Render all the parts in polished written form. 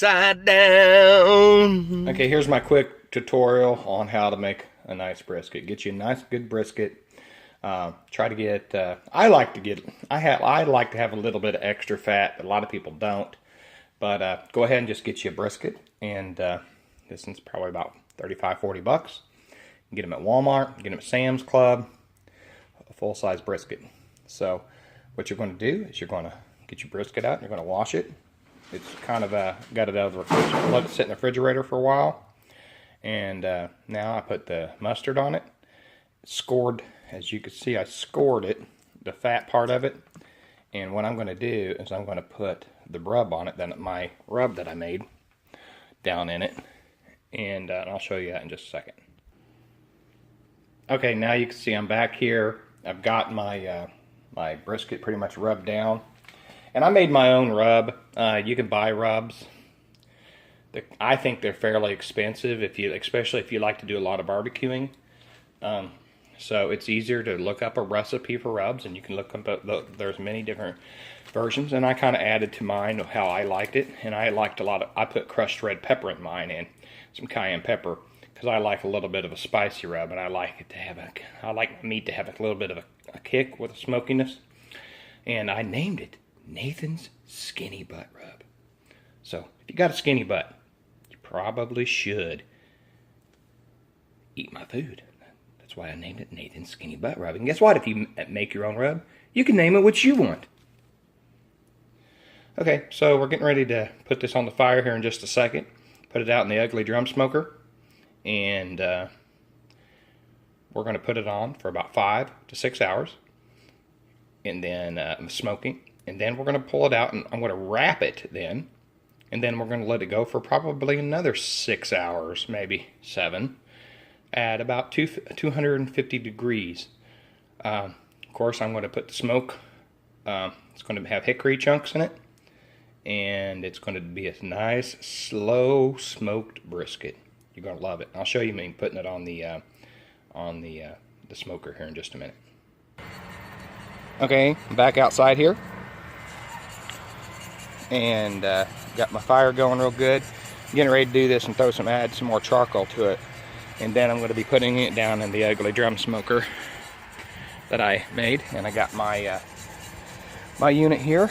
side down. Okay, here's my quick tutorial on how to make a nice brisket. Get you a nice good brisket. Try to get, I like to have a little bit of extra fat, but a lot of people don't. But go ahead and just get you a brisket, and this one's probably about 35-40 bucks. You get them at Walmart, get them at Sam's Club, a full-size brisket. So what you're going to do is you're going to get your brisket out, and you're going to wash it. It's kind of got it out of the refrigerator, let it sit in the refrigerator for a while. And now I put the mustard on it. Scored, as you can see, I scored it, the fat part of it. And what I'm going to do is I'm going to put the rub on it, then my rub that I made, down in it. And I'll show you that in just a second. Okay, now you can see I'm back here. I've got my my brisket pretty much rubbed down. And I made my own rub. You can buy rubs. I think they're fairly expensive, especially if you like to do a lot of barbecuing. So it's easier to look up a recipe for rubs, and you can look up, there's many different versions. And I kind of added to mine how I liked it. And I liked I put crushed red pepper in mine and some cayenne pepper, because I like a little bit of a spicy rub, and I like meat to have a little bit of a kick with a smokiness. And I named it Nathan's Skinny Butt Rub. So if you got a skinny butt, you probably should eat my food. That's why I named it Nathan's Skinny Butt Rub. And guess what? If you make your own rub, you can name it what you want. Okay, so we're getting ready to put this on the fire here in just a second. Put it out in the ugly drum smoker. And we're going to put it on for about 5 to 6 hours. And then smoking. And then we're going to pull it out, and I'm going to wrap it then. And then we're going to let it go for probably another 6 hours, maybe 7, at about 250 degrees. Of course, I'm going to put the smoke. It's going to have hickory chunks in it. And it's going to be a nice, slow smoked brisket. You're going to love it. I'll show you me putting it on the smoker here in just a minute. Okay, I'm back outside here. And got my fire going real good. Getting ready to do this and add some more charcoal to it. And then I'm going to be putting it down in the ugly drum smoker that I made. And I got my my unit here.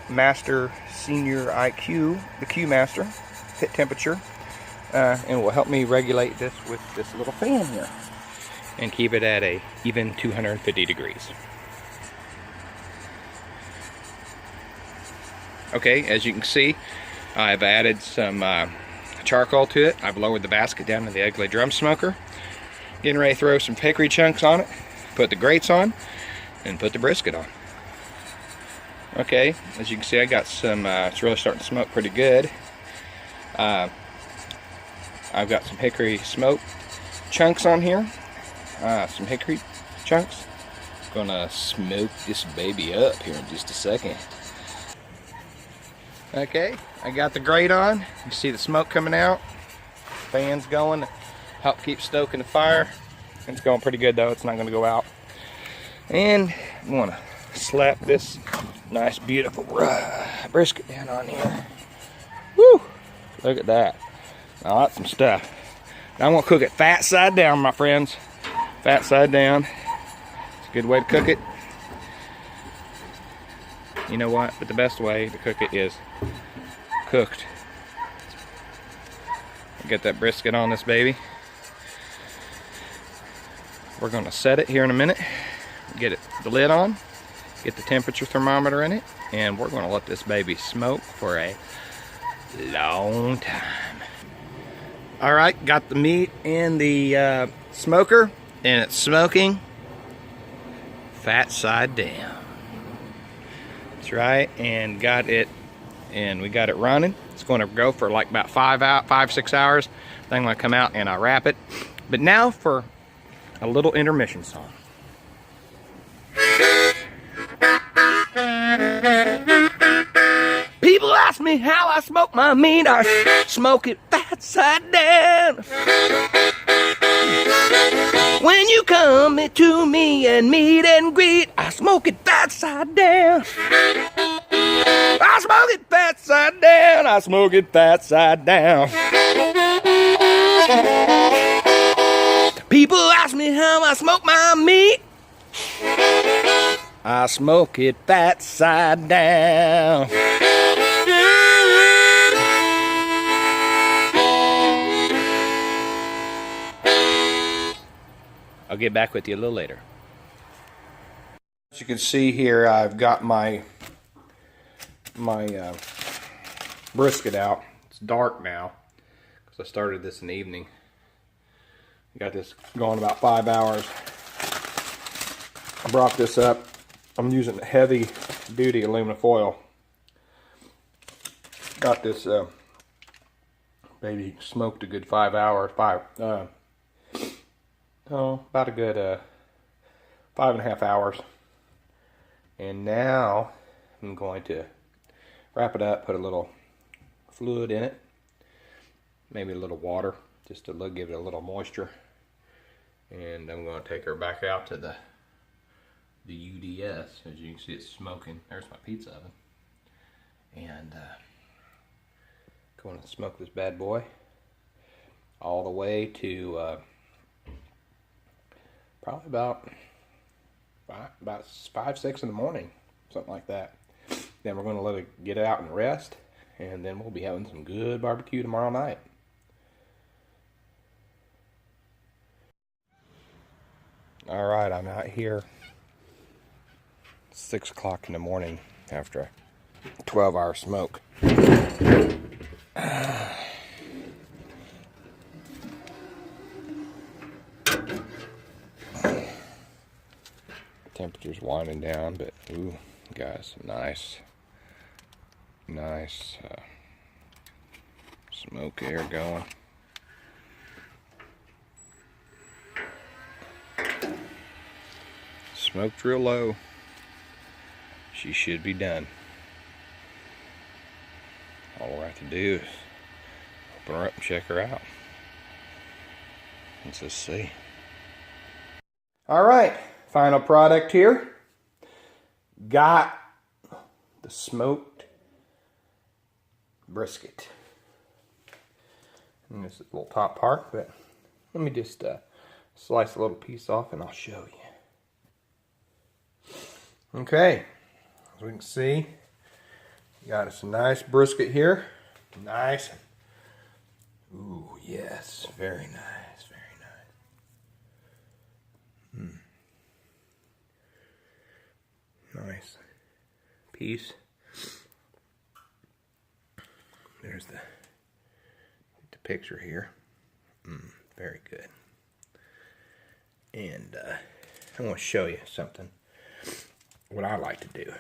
Master Senior IQ, the Q Master, pit temperature. And it will help me regulate this with this little fan here. And keep it at a even 250 degrees. Okay, as you can see, I've added some charcoal to it. I've lowered the basket down to the ugly drum smoker. Getting ready to throw some hickory chunks on it, put the grates on, and put the brisket on. Okay, as you can see, I got some, it's really starting to smoke pretty good. I've got some hickory smoke chunks on here. Some hickory chunks. Gonna smoke this baby up here in just a second. Okay, I got the grate on. You see the smoke coming out. Fan's going to help keep stoking the fire. It's going pretty good though, it's not gonna go out. And I'm gonna slap this nice beautiful brisket down on here. Woo! Look at that. Now that's some stuff. Now I'm gonna cook it fat side down, my friends. Fat side down. It's a good way to cook it. You know what? But the best way to cook it is cooked. Get that brisket on this baby. We're going to set it here in a minute. Get the lid on. Get the temperature thermometer in it. And we're going to let this baby smoke for a long time. Alright, got the meat in the smoker. And it's smoking fat side down. That's right, and we got it running. It's going to go for like about 5-6 hours. Then I'm going to come out and I wrap it. But now for a little intermission song. People ask me how I smoke my meat. I smoke it fat side down. When you come to me and meet and greet, I smoke it fat side down. I smoke it side down. I smoke it fat side down. People ask me how I smoke my meat. I smoke it fat side down. I'll get back with you a little later. As you can see here, I've got my brisket out. It's dark now because I started this in the evening. Got this going about 5 hours. I brought this up. I'm using heavy duty aluminum foil. Got this baby smoked a good 5 hours. About a good 5.5 hours. And now I'm going to wrap it up, put a little fluid in it, maybe a little water, just to give it a little moisture. And I'm going to take her back out to the UDS. As you can see, it's smoking. There's my pizza oven. And going to smoke this bad boy all the way to probably about 5, 6 in the morning, something like that. Then we're going to let it get out and rest, and then we'll be having some good barbecue tomorrow night. All right, I'm out here 6 o'clock in the morning after a 12-hour smoke. Temperature's winding down, but ooh, guys, nice smoke air going. Smoked real low. She should be done. All we have to do is open her up and check her out. Let's just see. All right, final product here. Got the smoked brisket. And this is the little top part, but let me just slice a little piece off and I'll show you. Okay, as we can see, got us a nice brisket here. Nice. Ooh, yes, very nice, very nice. Nice piece. There's the picture here. Very good. And I want to show you something. What I like to do.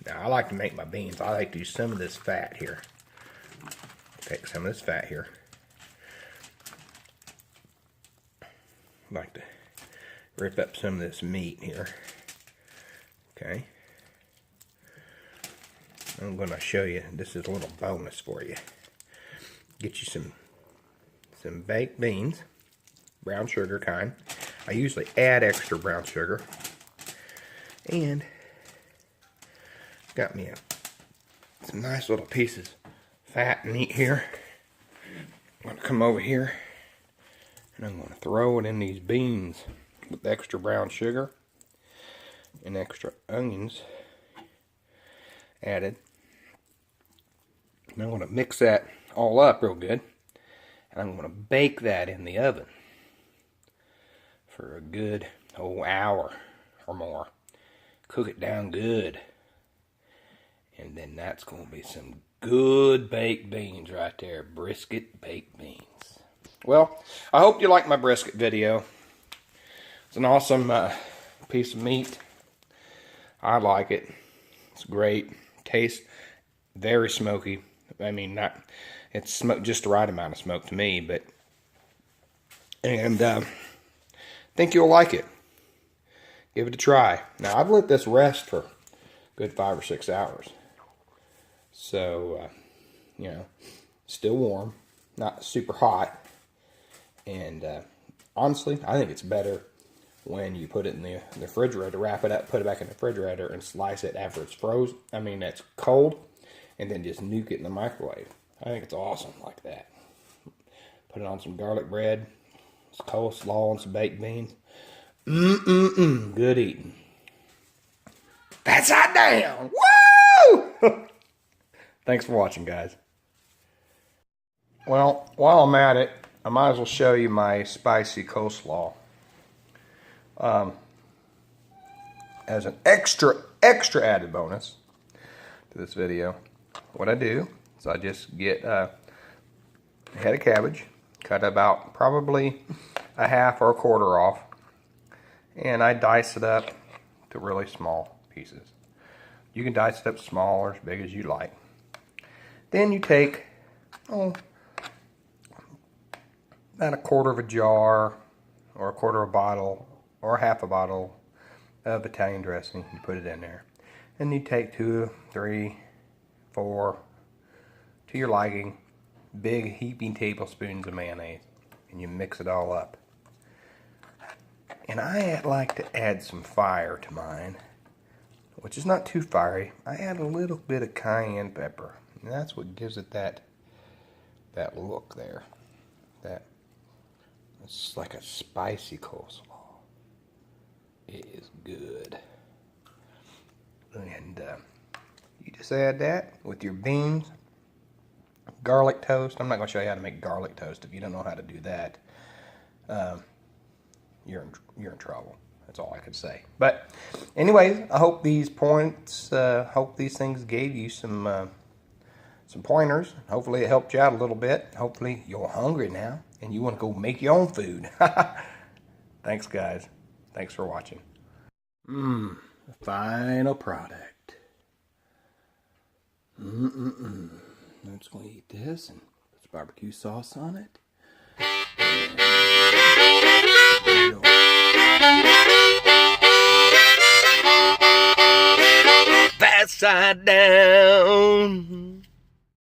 Now I like to make my beans. I like to use some of this fat here. Take some of this fat here. I like to rip up some of this meat here. Okay. I'm going to show you. This is a little bonus for you. Get you some baked beans, brown sugar kind. I usually add extra brown sugar. And got me some nice little pieces of fat meat here. I'm going to come over here and I'm going to throw it in these beans with extra brown sugar and extra onions added. And I'm going to mix that all up real good, and I'm going to bake that in the oven for a good hour or more. Cook it down good. And then that's going to be some good baked beans right there. Brisket baked beans. Well, I hope you liked my brisket video. It's an awesome piece of meat. I like it. It's great. Tastes very smoky. I mean, it's smoked just the right amount of smoke to me, but think you'll like it. Give it a try. Now, I've let this rest for a good 5 or 6 hours. So, you know, still warm, not super hot. And honestly, I think it's better when you put it in the refrigerator, wrap it up, put it back in the refrigerator, and slice it after it's frozen. I mean, it's cold, and then just nuke it in the microwave. I think it's awesome like that. Put it on some garlic bread, some coleslaw, and some baked beans. Good eating. That's hot down. Woo! Thanks for watching, guys. Well, while I'm at it, I might as well show you my spicy coleslaw. As an extra added bonus to this video, what I do is I just get a head of cabbage, cut about probably a half or a quarter off, and I dice it up to really small pieces. You can dice it up small or as big as you like. Then you take about a quarter of a jar or a quarter of a bottle or half a bottle of Italian dressing. You put it in there. And you take 2, 3, 4, to your liking, big heaping tablespoons of mayonnaise. And you mix it all up. And I like to add some fire to mine, which is not too fiery. I add a little bit of cayenne pepper. And that's what gives it that look there. It's like a spicy coleslaw. It is good. And you just add that with your beans, garlic toast. I'm not going to show you how to make garlic toast. If you don't know how to do that, you're in trouble. That's all I could say. But anyways, I hope these points, hope these things gave you some pointers. Hopefully it helped you out a little bit. Hopefully you're hungry now and you want to go make your own food. Thanks, guys. Thanks for watching. The final product. I'm just going to eat this and put some barbecue sauce on it. Fast side down.